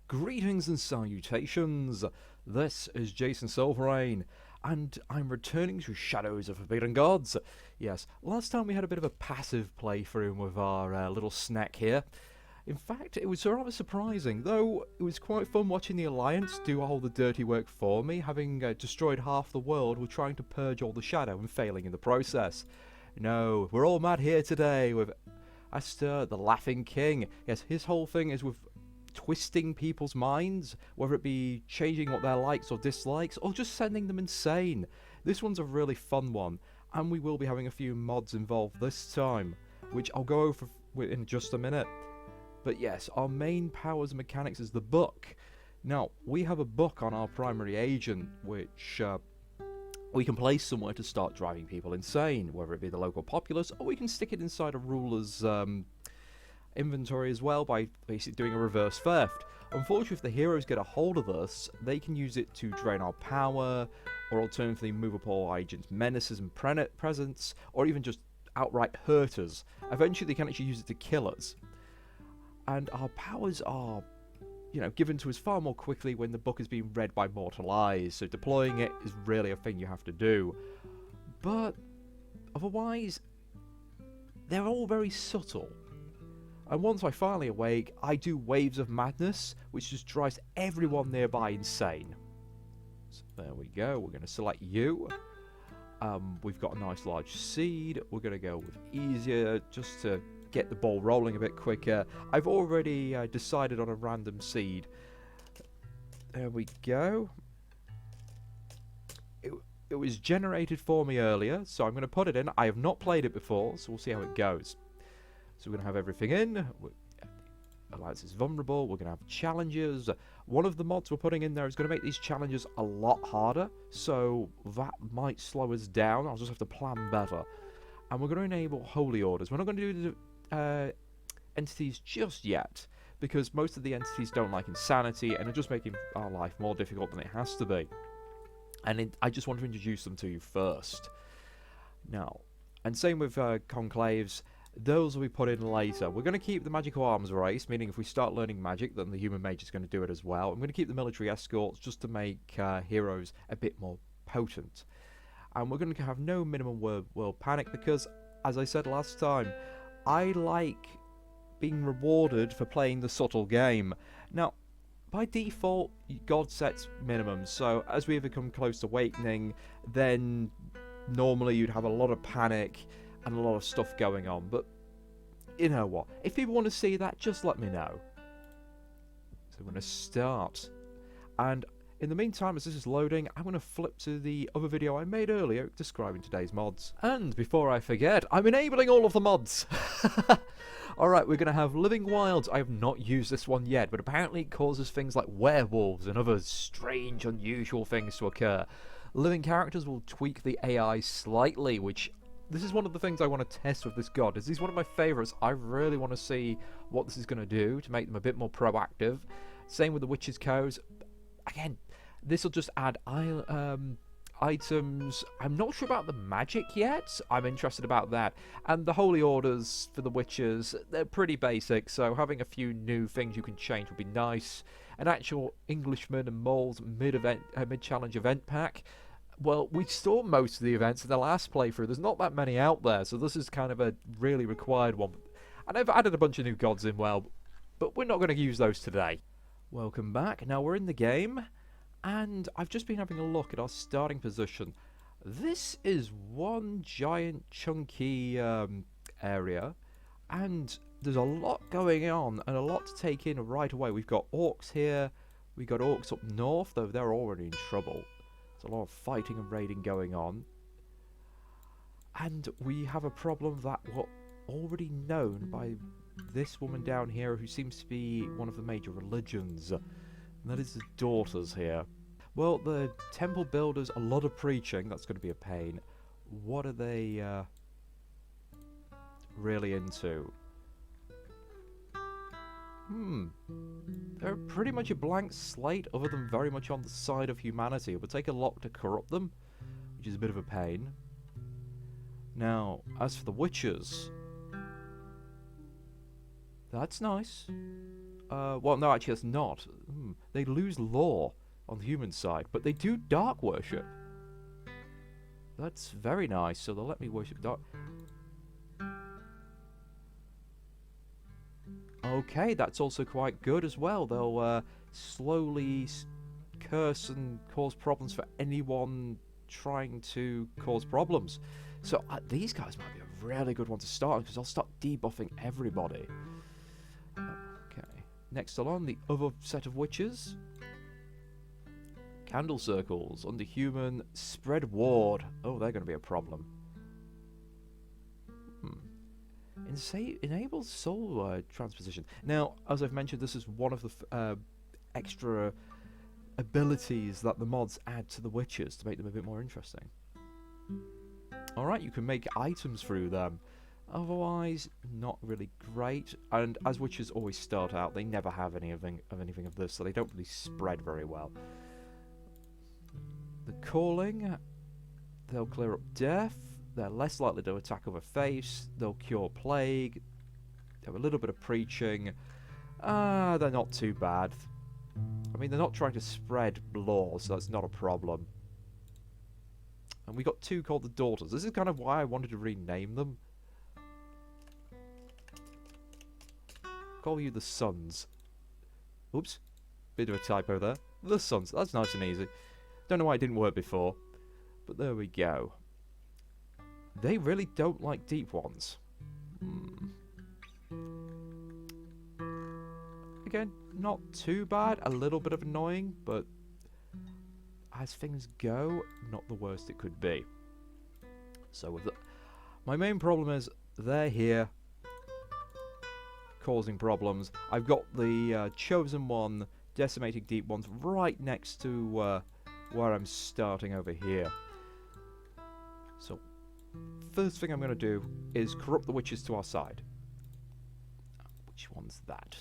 Greetings and salutations, this is Jason Silverain, and I'm returning to Shadows of Forbidden Gods. Yes, last time we had a bit of a passive playthrough with our little snack here. In fact, it was rather surprising, though it was quite fun watching the Alliance do all the dirty work for me, having destroyed half the world with trying to purge all the shadow and failing in the process. No, we're all mad here today with Aster, the Laughing King. Yes, his whole thing is with twisting people's minds, whether it be changing what their likes or dislikes, or just sending them insane. This one's a really fun one, and we will be having a few mods involved this time, which I'll go over in just a minute. But yes, our main powers and mechanics is the book. Now, we have a book on our primary agent, which we can place somewhere to start driving people insane, whether it be the local populace, or we can stick it inside a ruler's inventory as well by basically doing a reverse theft. Unfortunately, if the heroes get a hold of this, they can use it to drain our power, or alternatively move up all agents' menaces and presence, or even just outright hurt us. Eventually, they can actually use it to kill us. And our powers are, given to us far more quickly when the book is being read by mortal eyes, so deploying it is really a thing you have to do. But otherwise, they're all very subtle. And once I finally awake, I do waves of madness, which just drives everyone nearby insane. So there we go, we're going to select you. We've got a nice large seed, we're going to go with easier, just to get the ball rolling a bit quicker. I've already decided on a random seed. There we go. It was generated for me earlier, so I'm going to put it in. I have not played it before, so we'll see how it goes. So we're going to have everything in. Alliance is vulnerable. We're going to have challenges. One of the mods we're putting in there is going to make these challenges a lot harder, so that might slow us down. I'll just have to plan better. And we're going to enable holy orders. We're not going to do the entities just yet, because most of the entities don't like insanity, and are just making our life more difficult than it has to be. And I just want to introduce them to you first. Now, and same with conclaves. Those will be put in later. We're going to keep the magical arms race, meaning if we start learning magic, then the human mage is going to do it as well. I'm going to keep the military escorts just to make heroes a bit more potent. And we're going to have no minimum world panic because, as I said last time, I like being rewarded for playing the subtle game. Now, by default, God sets minimums, so as we become close to awakening, then normally you'd have a lot of panic and a lot of stuff going on, but you know what, if people want to see that, just let me know. So we're going to start, and in the meantime, as this is loading, I'm going to flip to the other video I made earlier describing today's mods. And before I forget, I'm enabling all of the mods. Alright, we're going to have Living Wilds. I have not used this one yet, but apparently it causes things like werewolves and other strange, unusual things to occur. Living characters will tweak the AI slightly, which this is one of the things I want to test with this god. This is one of my favourites. I really want to see what this is going to do to make them a bit more proactive. Same with the Witch's Cows. Again, this will just add items. I'm not sure about the magic yet. I'm interested about that. And the Holy Orders for the Witches, they're pretty basic, so having a few new things you can change would be nice. An actual Englishman and Moles mid-challenge event pack. Well, we saw most of the events in the last playthrough. There's not that many out there, so this is kind of a really required one. And I've added a bunch of new gods in, but we're not going to use those today. Welcome back. Now we're in the game, and I've just been having a look at our starting position. This is one giant chunky area, and there's a lot going on and a lot to take in right away. We've got orcs here, we've got orcs up north, though they're already in trouble. There's a lot of fighting and raiding going on. And we have a problem that we're already known by this woman down here who seems to be one of the major religions. And that is the daughters here. Well, the temple builders, a lot of preaching. That's going to be a pain. What are they really into? They're pretty much a blank slate, other than very much on the side of humanity. It would take a lot to corrupt them, which is a bit of a pain. Now, as for the witches, that's nice. Well, no, actually, that's not. They lose law on the human side, but they do dark worship. That's very nice, so they'll let me worship dark. Okay, that's also quite good as well. They'll slowly curse and cause problems for anyone trying to cause problems. So these guys might be a really good one to start because I'll start debuffing everybody. Okay, next along, the other set of witches. Candle circles, underhuman, spread ward. Oh, they're going to be a problem. Enables soul transposition. Now, as I've mentioned, this is one of the extra abilities that the mods add to the witches to make them a bit more interesting. Alright, you can make items through them. Otherwise, not really great. And as witches always start out, they never have anything of this, so they don't really spread very well. The calling, they'll clear up death. They're less likely to attack other faiths. They'll cure plague. They have a little bit of preaching. They're not too bad. I mean, they're not trying to spread law, so that's not a problem. And we got two called the Daughters. This is kind of why I wanted to rename them. Call you the Sons. Oops. Bit of a typo there. The Sons. That's nice and easy. Don't know why it didn't work before. But there we go. They really don't like deep ones. Again, not too bad. A little bit of annoying, but as things go, not the worst it could be. So with my main problem is they're here causing problems. I've got the chosen one decimating deep ones right next to where I'm starting over here. So first thing I'm going to do is corrupt the witches to our side. Which one's that?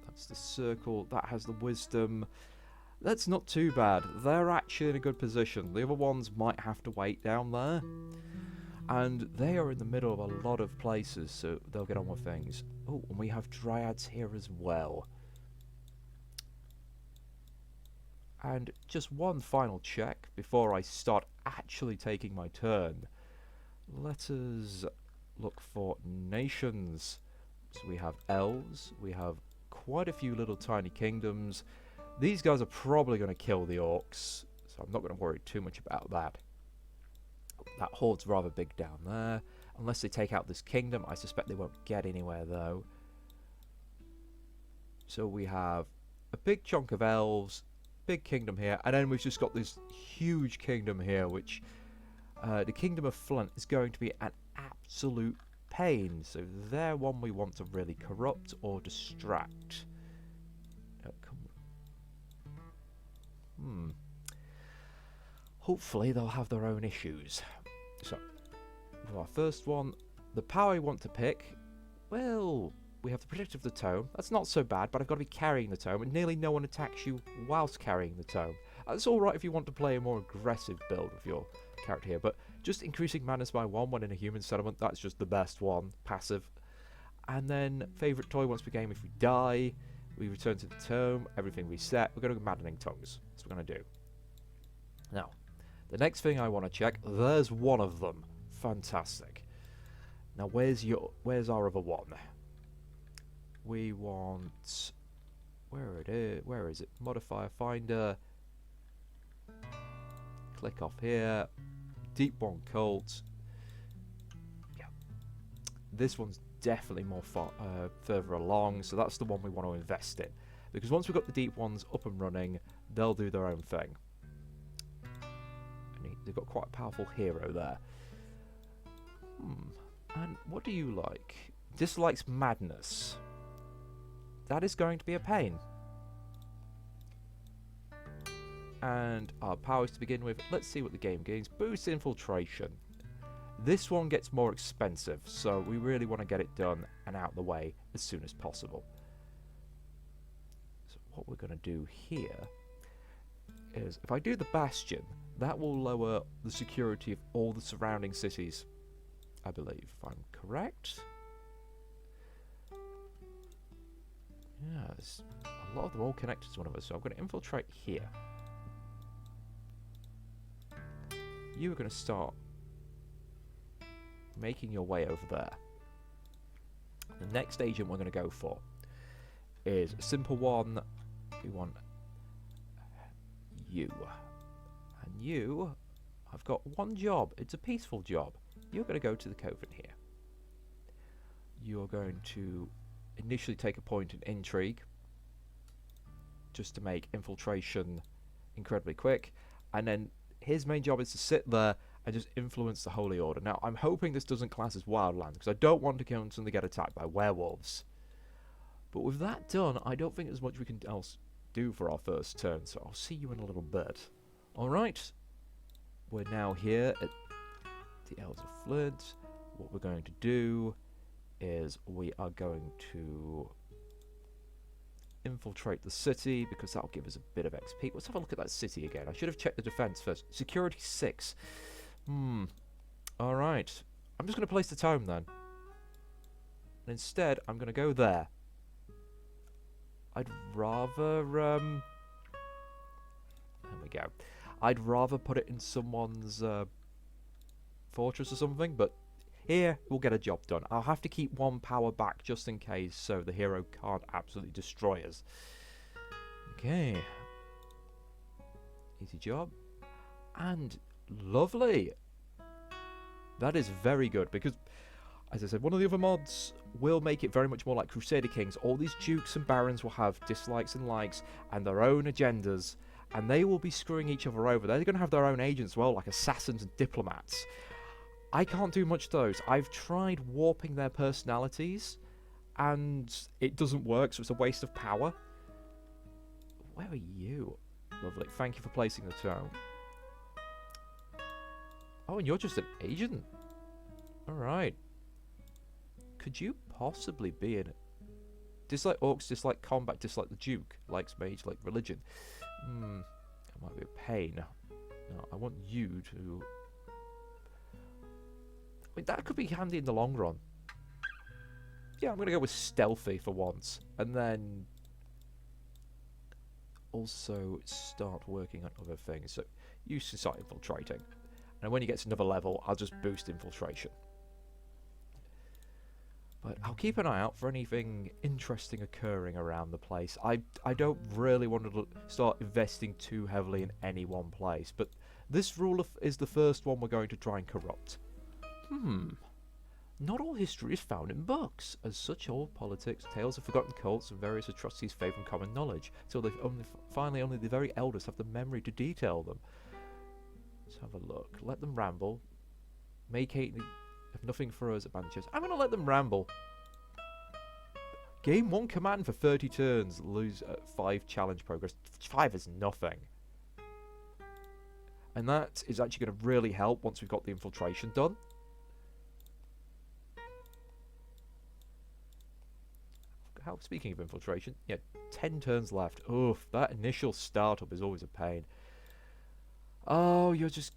That's the circle. That has the wisdom. That's not too bad. They're actually in a good position. The other ones might have to wait down there. And they are in the middle of a lot of places, so they'll get on with things. Oh, and we have dryads here as well. And just one final check before I start actually taking my turn. Let us look for nations. So we have elves, we have quite a few little tiny kingdoms. These guys are probably going to kill the orcs, so I'm not going to worry too much about that. That horde's rather big down there. Unless they take out this kingdom, I suspect they won't get anywhere though. So we have a big chunk of elves, big kingdom here, and then we've just got this huge kingdom here, which the Kingdom of Flint is going to be an absolute pain. So they're one we want to really corrupt or distract. Hopefully they'll have their own issues. So, for our first one, the power I want to pick, well, we have the Protector of the Tome. That's not so bad, but I've got to be carrying the tome, and nearly no one attacks you whilst carrying the tome. That's alright if you want to play a more aggressive build with your character here, but just increasing madness by 1 when in a human settlement, that's just the best one, passive. And then, favourite toy once per game, if we die, we return to the tome, everything reset, we're going to go Maddening Tongues. That's what we're going to do. Now, the next thing I want to check, there's one of them. Fantastic. Now, where's our other one? We want... Where is it? Modifier Finder. Click off here. Deep One Cult. Yeah. This one's definitely more further along, so that's the one we want to invest in. Because once we've got the deep ones up and running, they'll do their own thing. And they've got quite a powerful hero there. And what do you like? Dislikes madness. That is going to be a pain. And our powers to begin with, let's see what the game gains. Boost infiltration. This one gets more expensive, so we really want to get it done and out of the way as soon as possible. So what we're going to do here is, if I do the Bastion, that will lower the security of all the surrounding cities, I believe, if I'm correct. Yeah, there's a lot of them all connected to one another, so I'm going to infiltrate here. You are going to start making your way over there. The next agent we're going to go for is a simple one. We want you. And you, I've got one job. It's a peaceful job. You're going to go to the coven here. You're going to initially take a point in intrigue, just to make infiltration incredibly quick. And then his main job is to sit there and just influence the Holy Order. Now, I'm hoping this doesn't class as wildlands, because I don't want to constantly get attacked by werewolves. But with that done, I don't think there's much we can else do for our first turn, so I'll see you in a little bit. Alright, we're now here at the Elves of Flint. What we're going to do is we are going to infiltrate the city, because that'll give us a bit of XP. Let's have a look at that city again. I should have checked the defense first. Security 6. Alright. I'm just going to place the tome then. And instead, I'm going to go there. I'd rather... there we go. I'd rather put it in someone's fortress or something, but here we'll get a job done. I'll have to keep one power back just in case, so the hero can't absolutely destroy us. Okay. Easy job. And lovely. That is very good, because, as I said, one of the other mods will make it very much more like Crusader Kings. All these dukes and barons will have dislikes and likes and their own agendas, and they will be screwing each other over. They're going to have their own agents as well, like assassins and diplomats. I can't do much of those. I've tried warping their personalities, and it doesn't work, so it's a waste of power. Where are you? Lovely. Thank you for placing the tome. Oh, and you're just an agent. Alright. Could you possibly be in it? Dislike orcs, dislike combat, dislike the Duke. Likes mage, like religion. That might be a pain. No, I want you to... I mean, that could be handy in the long run. Yeah, I'm going to go with stealthy for once. And then... also start working on other things. So, you should start infiltrating. And when you get to another level, I'll just boost infiltration. But I'll keep an eye out for anything interesting occurring around the place. I don't really want to start investing too heavily in any one place. But this rule is the first one we're going to try and corrupt. Not all history is found in books. As such, old politics, tales of forgotten cults, and various atrocities fade from common knowledge, till finally only the very eldest have the memory to detail them. Let's have a look. Let them ramble. Make hate have nothing for us advantages. I'm going to let them ramble. Gain 1 command for 30 turns. Lose 5 challenge progress. 5 is nothing. And that is actually going to really help once we've got the infiltration done. Speaking of infiltration, yeah, 10 turns left. Oof, that initial startup is always a pain. Oh, you're just...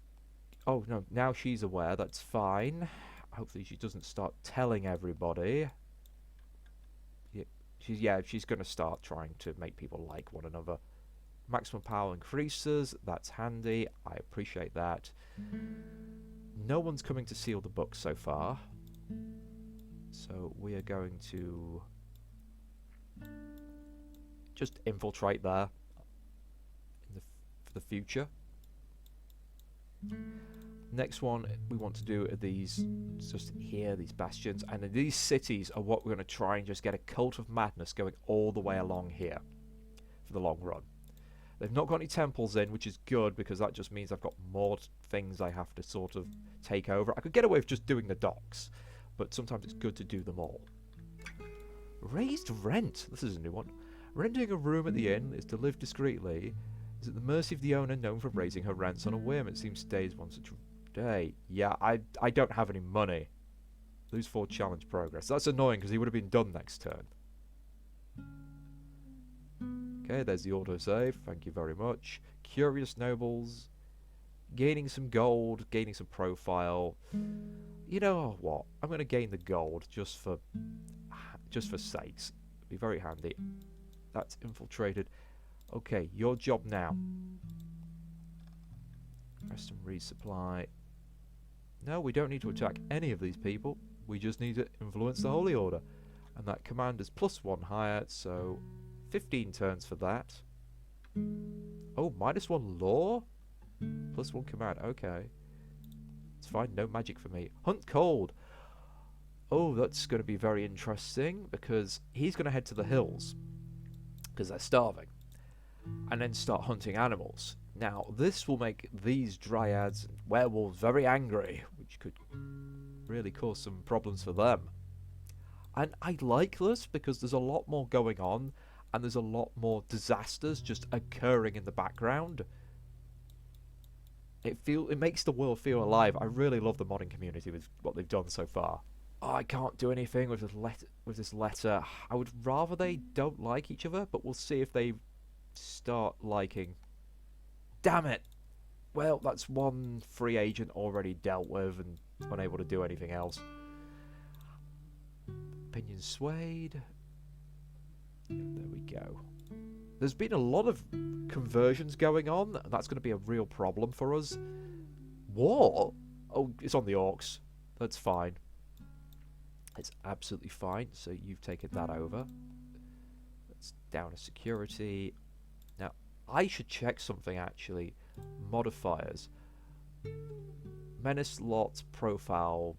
Oh, no, now she's aware. That's fine. Hopefully she doesn't start telling everybody. Yeah, she's going to start trying to make people like one another. Maximum power increases. That's handy. I appreciate that. No one's coming to seal the book so far. So we are going to... just infiltrate there for the future. Next one we want to do are these, just here, these bastions, and these cities are what we're going to try and just get a cult of madness going all the way along here for the long run. They've not got any temples in, which is good, because that just means I've got more things I have to sort of take over. I could get away with just doing the docks, but sometimes it's good to do them all. Raised rent. This is a new one. Renting a room at the inn is to live discreetly. Is at the mercy of the owner, known for raising her rents on a whim. It seems stays once a day. Yeah, I don't have any money. Lose 4 challenge progress. That's annoying, because he would have been done next turn. Okay, there's the autosave. Thank you very much. Curious nobles. Gaining some gold. Gaining some profile. You know what? I'm going to gain the gold just for sakes. Be very handy. That's infiltrated. Okay, your job now. Rest and resupply. No, we don't need to attack any of these people. We just need to influence the Holy Order. And that command is +1 higher, so 15 turns for that. Oh, -1 law? +1 command, okay. It's fine, no magic for me. Hunt cold. Oh, that's going to be very interesting, because he's going to head to the hills, because they're starving, and then start hunting animals. Now, this will make these dryads and werewolves very angry, which could really cause some problems for them. And I like this because there's a lot more going on, and there's a lot more disasters just occurring in the background. It makes the world feel alive. I really love the modding community with what they've done so far. Oh, I can't do anything with this letter. I would rather they don't like each other, but we'll see if they start liking. Damn it! Well, that's one free agent already dealt with and unable to do anything else. Opinion swayed. There we go. There's been a lot of conversions going on, and that's going to be a real problem for us. War? Oh, it's on the orcs. That's fine. It's absolutely fine. So you've taken that over. That's down to security. Now, I should check something actually. Modifiers. Menace lot profile.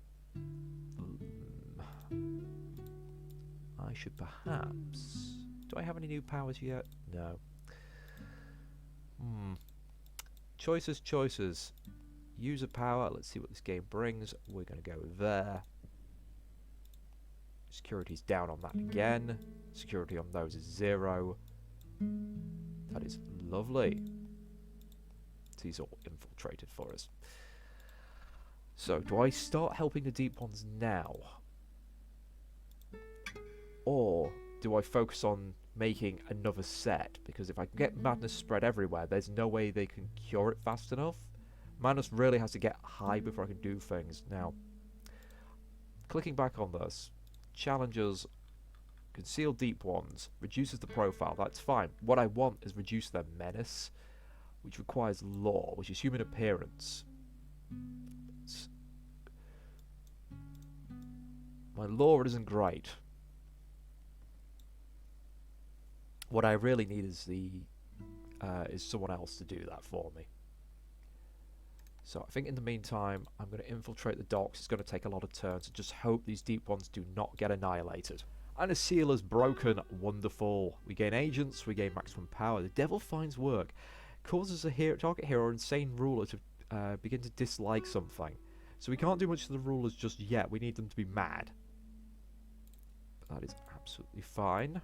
I should perhaps... Do I have any new powers yet? No. Choices. User power. Let's see what this game brings. We're going to go there. Security's down on that again. Security on those is 0. That is lovely. These all infiltrated for us. So, do I start helping the deep ones now? Or do I focus on making another set? Because if I can get madness spread everywhere, there's no way they can cure it fast enough. Madness really has to get high before I can do things. Now, clicking back on this, challenges, conceal deep ones, reduces the profile, that's fine. What I want is reduce their menace, which requires law, which is human appearance. My law isn't great. What I really need is someone else to do that for me. So I think in the meantime, I'm going to infiltrate the docks. It's going to take a lot of turns. And just hope these deep ones do not get annihilated. And a seal is broken. Wonderful. We gain agents. We gain maximum power. The devil finds work. Causes a target hero or insane ruler to begin to dislike something. So we can't do much to the rulers just yet. We need them to be mad. But that is absolutely fine.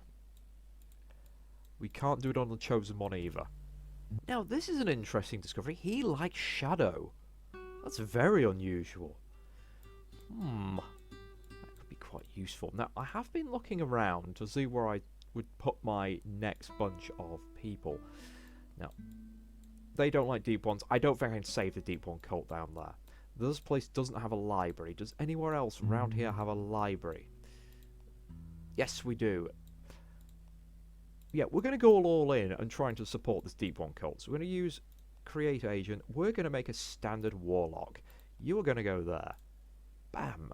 We can't do it on the chosen one either. Now, this is an interesting discovery. He likes shadow. That's very unusual. That could be quite useful. Now, I have been looking around to see where I would put my next bunch of people. Now, they don't like deep ones. I don't think I can save the deep one cult down there. This place doesn't have a library. Does anywhere else around here have a library? Yes, we do. Yeah, we're going to go all in and trying to support this deep one cult. So we're going to use create agent. We're going to make a standard warlock. You are going to go there. Bam.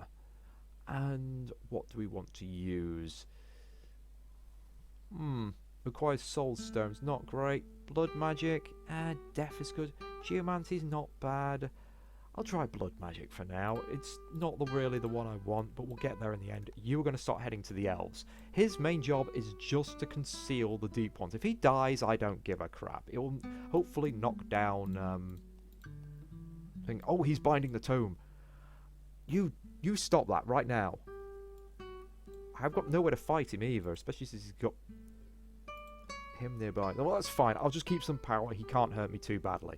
And what do we want to use? Requires soul stones. Not great. Blood magic. Death is good. Geomancy is not bad. I'll try blood magic for now. It's not really the one I want, but we'll get there in the end. You are going to start heading to the elves. His main job is just to conceal the deep ones. If he dies, I don't give a crap. It will hopefully knock down... Oh, he's binding the tome. You stop that right now. I've got nowhere to fight him either, especially since he's got him nearby. Well, that's fine. I'll just keep some power. He can't hurt me too badly.